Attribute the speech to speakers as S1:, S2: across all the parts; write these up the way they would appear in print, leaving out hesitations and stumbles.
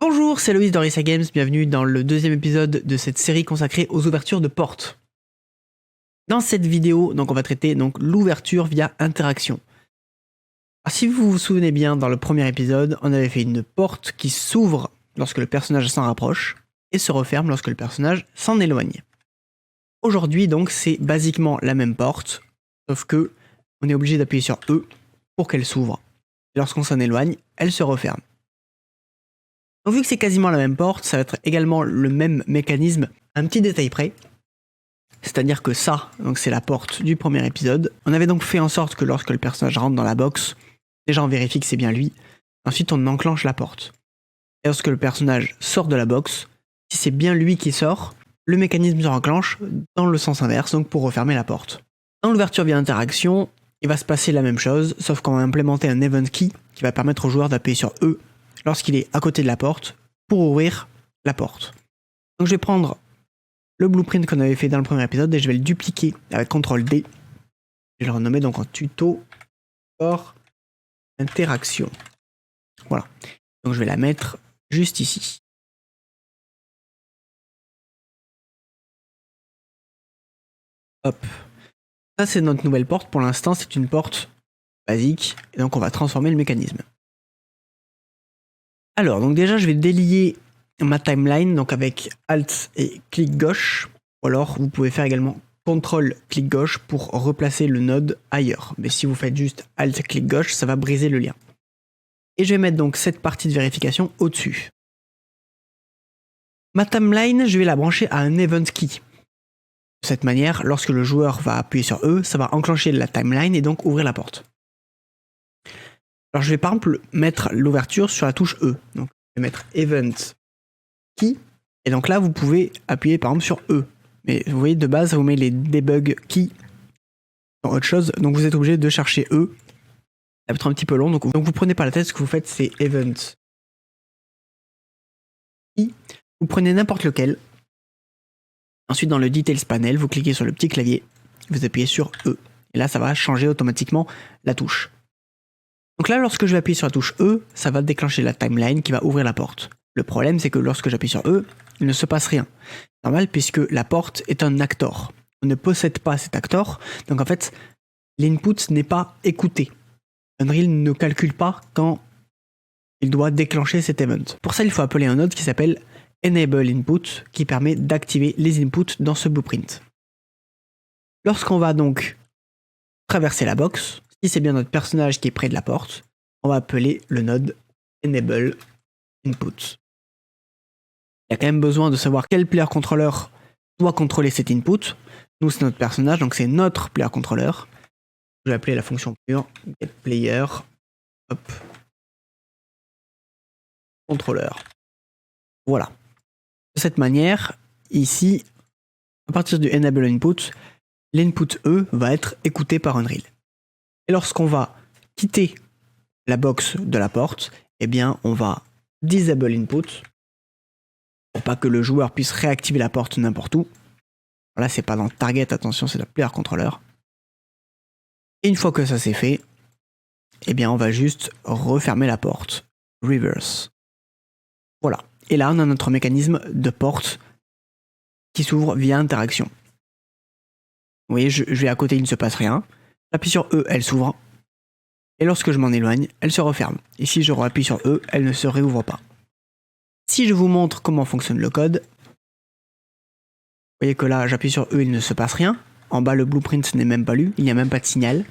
S1: Bonjour, c'est Loïs d'Orisa Games, bienvenue dans le deuxième épisode de cette série consacrée aux ouvertures de portes. Dans cette vidéo, on va traiter l'ouverture via interaction. Alors, si vous vous souvenez bien, dans le premier épisode, on avait fait une porte qui s'ouvre lorsque le personnage s'en rapproche et se referme lorsque le personnage s'en éloigne. Aujourd'hui, c'est basiquement la même porte, sauf que on est obligé d'appuyer sur E pour qu'elle s'ouvre. Et lorsqu'on s'en éloigne, elle se referme. Donc, vu que c'est quasiment la même porte, ça va être également le même mécanisme, un petit détail près. C'est-à-dire que ça, c'est la porte du premier épisode. On avait donc fait en sorte que lorsque le personnage rentre dans la box, déjà on vérifie que c'est bien lui. Ensuite on enclenche la porte. Et lorsque le personnage sort de la box, si c'est bien lui qui sort, le mécanisme se enclenche dans le sens inverse, donc pour refermer la porte. Dans l'ouverture via interaction, il va se passer la même chose, sauf qu'on va implémenter un event key qui va permettre au joueur d'appuyer sur E lorsqu'il est à côté de la porte pour ouvrir la porte. Donc je vais prendre le blueprint qu'on avait fait dans le premier épisode et je vais le dupliquer avec CTRL-D. Je vais le renommer donc en tuto for interaction. Voilà. Donc je vais la mettre juste ici. Hop. Ça c'est notre nouvelle porte. Pour l'instant c'est une porte basique et donc on va transformer le mécanisme. Alors donc déjà je vais délier ma timeline donc avec Alt et clic gauche, ou alors vous pouvez faire également CTRL clic gauche pour replacer le node ailleurs. Mais si vous faites juste Alt clic gauche, ça va briser le lien. Et je vais mettre donc cette partie de vérification au-dessus. Ma timeline, je vais la brancher à un event key. De cette manière, lorsque le joueur va appuyer sur E, ça va enclencher la timeline et donc ouvrir la porte. Alors je vais par exemple mettre l'ouverture sur la touche E. Donc je vais mettre event key. Et donc là, vous pouvez appuyer par exemple sur E. Mais vous voyez, de base, ça vous met les debug key dans autre chose. Donc vous êtes obligé de chercher E. Ça va être un petit peu long. Donc vous prenez pas la tête, ce que vous faites, c'est event key. Vous prenez n'importe lequel. Ensuite, dans le Details panel, vous cliquez sur le petit clavier. Vous appuyez sur E. Et là, ça va changer automatiquement la touche. Donc là, lorsque je vais appuyer sur la touche E, ça va déclencher la timeline qui va ouvrir la porte. Le problème, c'est que lorsque j'appuie sur E, il ne se passe rien. Normal, puisque la porte est un actor. On ne possède pas cet actor, donc en fait, l'input n'est pas écouté. Unreal ne calcule pas quand il doit déclencher cet event. Pour ça, il faut appeler un node qui s'appelle Enable Input, qui permet d'activer les inputs dans ce blueprint. Lorsqu'on va donc traverser la box, si c'est bien notre personnage qui est près de la porte, on va appeler le node Enable Input. Il y a quand même besoin de savoir quel player controller doit contrôler cet input. Nous, c'est notre personnage, donc c'est notre player controller. Je vais appeler la fonction pure getPlayer controller. Voilà. De cette manière, ici, à partir du Enable Input, l'input E va être écouté par Unreal. Et lorsqu'on va quitter la box de la porte, eh bien, on va Disable Input, pour pas que le joueur puisse réactiver la porte n'importe où. Là, c'est pas dans Target, attention, c'est le Player Controller. Et une fois que ça c'est fait, eh bien, on va juste refermer la porte. Reverse. Voilà. Et là, on a notre mécanisme de porte qui s'ouvre via interaction. Vous voyez, je vais à côté, il ne se passe rien. J'appuie sur E, elle s'ouvre. Et lorsque je m'en éloigne, elle se referme. Et si je appuie sur E, elle ne se réouvre pas. Si je vous montre comment fonctionne le code, vous voyez que là, j'appuie sur E, il ne se passe rien. En bas, le blueprint n'est même pas lu, il n'y a même pas de signal.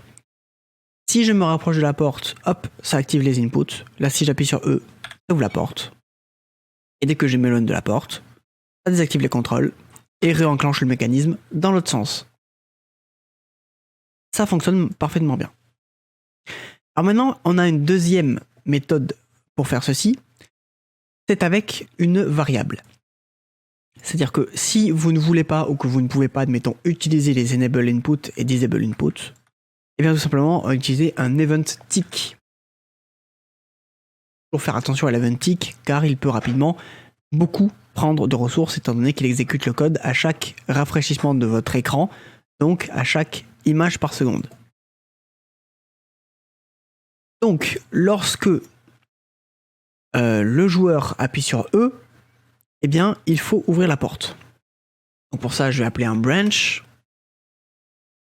S1: Si je me rapproche de la porte, hop, ça active les inputs. Là, si j'appuie sur E, ça ouvre la porte. Et dès que je m'éloigne de la porte, ça désactive les contrôles et réenclenche le mécanisme dans l'autre sens. Ça fonctionne parfaitement bien. Alors maintenant, on a une deuxième méthode pour faire ceci. C'est avec une variable. C'est-à-dire que si vous ne voulez pas ou que vous ne pouvez pas, admettons, utiliser les enable input et disable input, et bien tout simplement utiliser un event tick. Pour faire attention à l'event tick, car il peut rapidement beaucoup prendre de ressources étant donné qu'il exécute le code à chaque rafraîchissement de votre écran, donc à chaque image par seconde. Donc, lorsque le joueur appuie sur E, eh bien, il faut ouvrir la porte. Donc pour ça, je vais appeler un branch.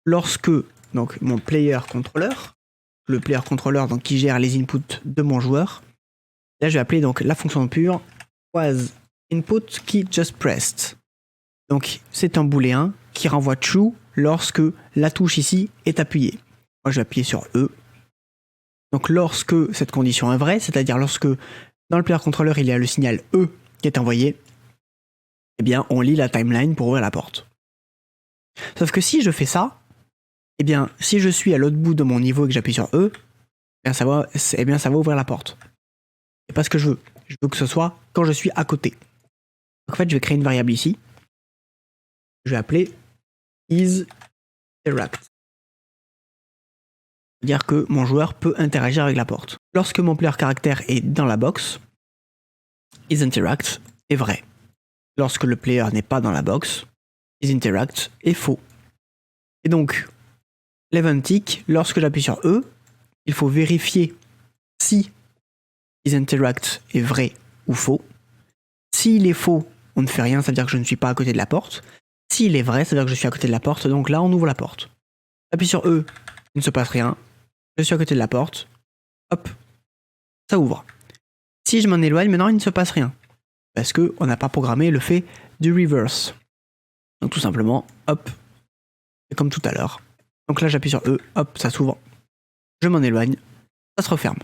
S1: Lorsque donc mon player controller, le player controller donc qui gère les inputs de mon joueur, là je vais appeler donc la fonction pure was input key just pressed. Donc c'est un booléen qui renvoie true lorsque la touche ici est appuyée. Moi je vais appuyer sur E. Donc lorsque cette condition est vraie, c'est-à-dire lorsque dans le player controller il y a le signal E qui est envoyé, eh bien on lit la timeline pour ouvrir la porte. Sauf que si je fais ça, eh bien si je suis à l'autre bout de mon niveau et que j'appuie sur E, eh bien ça va ouvrir la porte. C'est pas ce que je veux. Je veux que ce soit quand je suis à côté. Donc en fait je vais créer une variable ici. Je vais appeler isInteract. C'est-à-dire que mon joueur peut interagir avec la porte. Lorsque mon player caractère est dans la box, isInteract est vrai. Lorsque le player n'est pas dans la box, isInteract est faux. Et donc, l'eventic, lorsque j'appuie sur E, il faut vérifier si isInteract est vrai ou faux. S'il est faux, on ne fait rien, c'est-à-dire que je ne suis pas à côté de la porte. S'il est vrai, c'est-à-dire que je suis à côté de la porte, donc là on ouvre la porte. J'appuie sur E, il ne se passe rien. Je suis à côté de la porte, hop, ça ouvre. Si je m'en éloigne, maintenant il ne se passe rien. Parce qu'on n'a pas programmé le fait du reverse. Donc tout simplement, hop, c'est comme tout à l'heure. Donc là j'appuie sur E, hop, ça s'ouvre. Je m'en éloigne, ça se referme.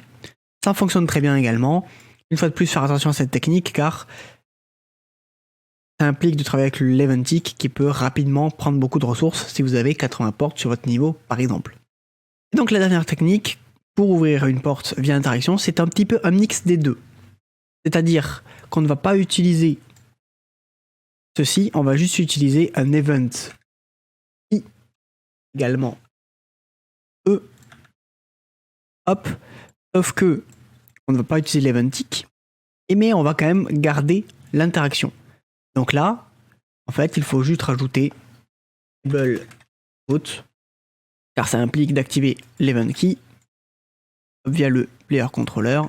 S1: Ça fonctionne très bien également. Une fois de plus, faire attention à cette technique car ça implique de travailler avec l'eventic qui peut rapidement prendre beaucoup de ressources si vous avez 80 portes sur votre niveau par exemple. Et donc la dernière technique pour ouvrir une porte via interaction, c'est un petit peu un mix des deux. C'est-à-dire qu'on ne va pas utiliser ceci, on va juste utiliser un event qui également E, hop, sauf que on ne va pas utiliser l'eventic, mais on va quand même garder l'interaction. Donc là, en fait, il faut juste rajouter enable vote, car ça implique d'activer l'event key via le player controller.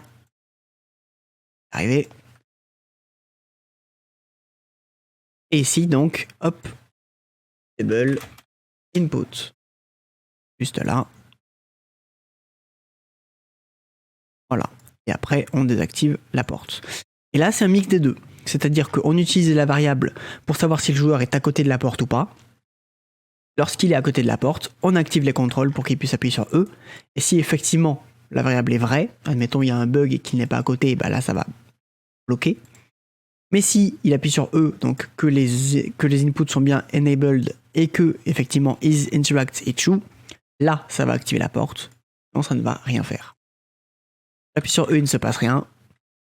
S1: Arrivé. Et ici, donc, hop, enable input. Juste là. Voilà. Et après, on désactive la porte. Et là, c'est un mix des deux. C'est-à-dire qu'on utilise la variable pour savoir si le joueur est à côté de la porte ou pas. Lorsqu'il est à côté de la porte, on active les contrôles pour qu'il puisse appuyer sur E. Et si effectivement la variable est vraie, admettons il y a un bug et qu'il n'est pas à côté, bah là ça va bloquer. Mais si il appuie sur E, donc que les inputs sont bien enabled et que effectivement isInteract est true, là ça va activer la porte. Non, ça ne va rien faire. J'appuie sur E, il ne se passe rien.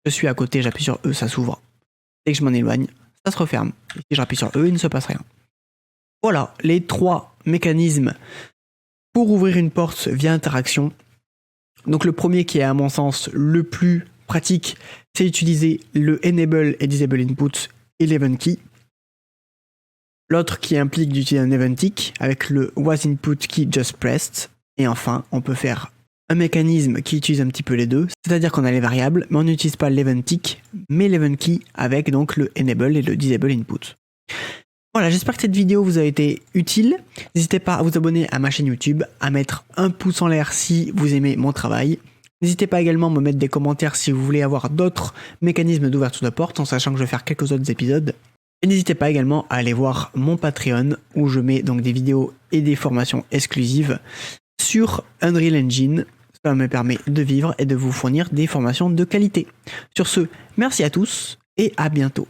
S1: Je suis à côté, j'appuie sur E, ça s'ouvre. Dès que je m'en éloigne, ça se referme. Et si j'appuie sur E, il ne se passe rien. Voilà les 3 mécanismes pour ouvrir une porte via interaction. Donc le premier qui est à mon sens le plus pratique, c'est utiliser le enable et disable input et l'event key. L'autre qui implique d'utiliser un eventic avec le was input key just pressed. Et enfin, on peut faire un mécanisme qui utilise un petit peu les deux, c'est-à-dire qu'on a les variables, mais on n'utilise pas l'eventic, mais l'event key avec donc le enable et le disable input. Voilà, j'espère que cette vidéo vous a été utile. N'hésitez pas à vous abonner à ma chaîne YouTube, à mettre un pouce en l'air si vous aimez mon travail. N'hésitez pas également à me mettre des commentaires si vous voulez avoir d'autres mécanismes d'ouverture de porte, en sachant que je vais faire quelques autres épisodes. Et n'hésitez pas également à aller voir mon Patreon, où je mets donc des vidéos et des formations exclusives sur Unreal Engine. Cela me permet de vivre et de vous fournir des formations de qualité. Sur ce, merci à tous et à bientôt.